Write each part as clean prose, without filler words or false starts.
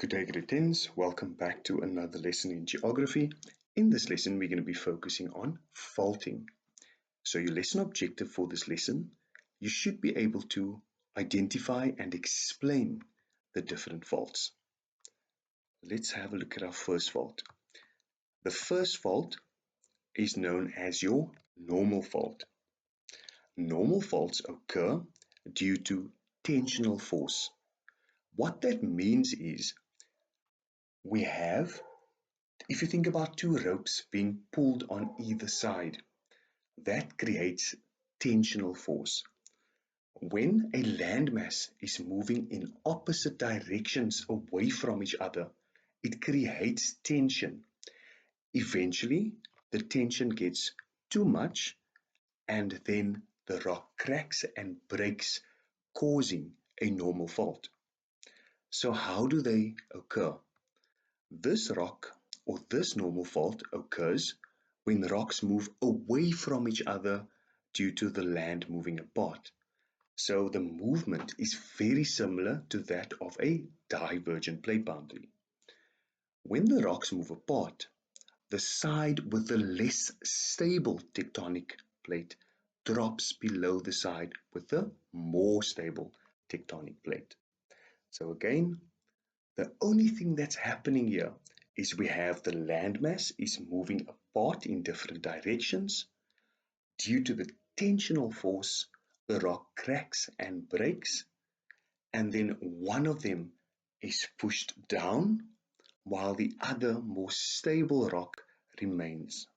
Good day, greetings. Welcome back to another lesson in geography. In this lesson, we're going to be focusing on faulting. So your lesson objective for this lesson, you should be able to identify and explain the different faults. Let's have a look at our first fault. The first fault is known as your normal fault. Normal faults occur due to tensional force. What that means is we have, if you think about two ropes being pulled on either side, that creates tensional force. When a landmass is moving in opposite directions away from each other, it creates tension. Eventually, the tension gets too much and then the rock cracks and breaks, causing a normal fault. So how do they occur? This rock or this normal fault occurs when rocks move away from each other due to the land moving apart. So the movement is very similar to that of a divergent plate boundary. When the rocks move apart, the side with the less stable tectonic plate drops below the side with the more stable tectonic plate. So again, the only thing that's happening here is we have the landmass is moving apart in different directions. Due to the tensional force, the rock cracks and breaks, and then one of them is pushed down while the other more stable rock remains.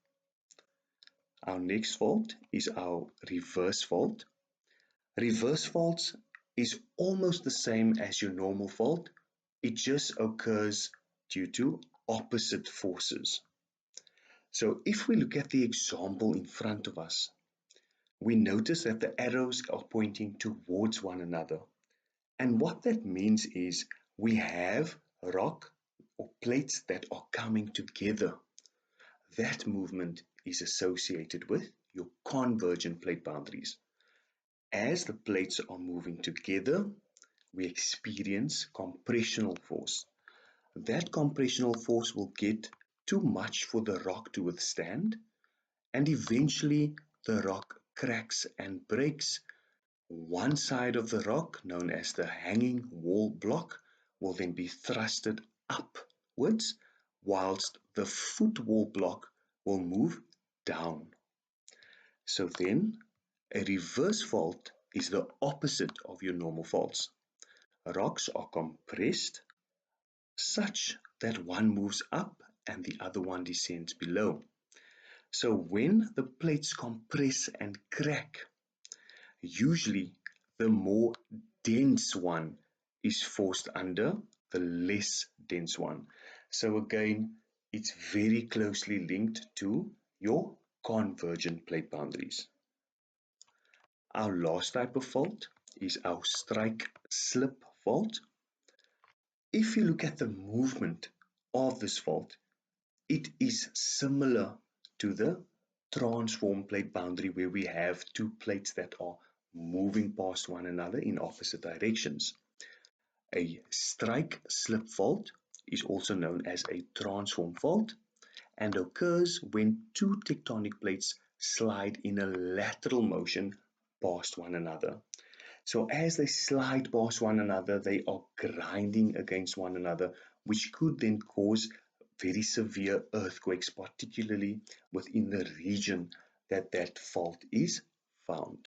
Our next fault is our reverse fault. Reverse faults is almost the same as your normal fault. It just occurs due to opposite forces. So if we look at the example in front of us, we notice that the arrows are pointing towards one another. And what that means is we have rock or plates that are coming together. That movement is associated with your convergent plate boundaries. As the plates are moving together, we experience compressional force. That compressional force will get too much for the rock to withstand, and eventually the rock cracks and breaks. One side of the rock, known as the hanging wall block, will then be thrusted upwards, whilst the footwall block will move down. So then, a reverse fault is the opposite of your normal faults. Rocks are compressed such that one moves up and the other one descends below. So when the plates compress and crack, usually the more dense one is forced under the less dense one. So again, it's very closely linked to your convergent plate boundaries. Our last type of fault is our strike-slip fault. If you look at the movement of this fault, it is similar to the transform plate boundary where we have two plates that are moving past one another in opposite directions. A strike-slip fault is also known as a transform fault and occurs when two tectonic plates slide in a lateral motion past one another. So as they slide past one another, they are grinding against one another, which could then cause very severe earthquakes, particularly within the region that fault is found.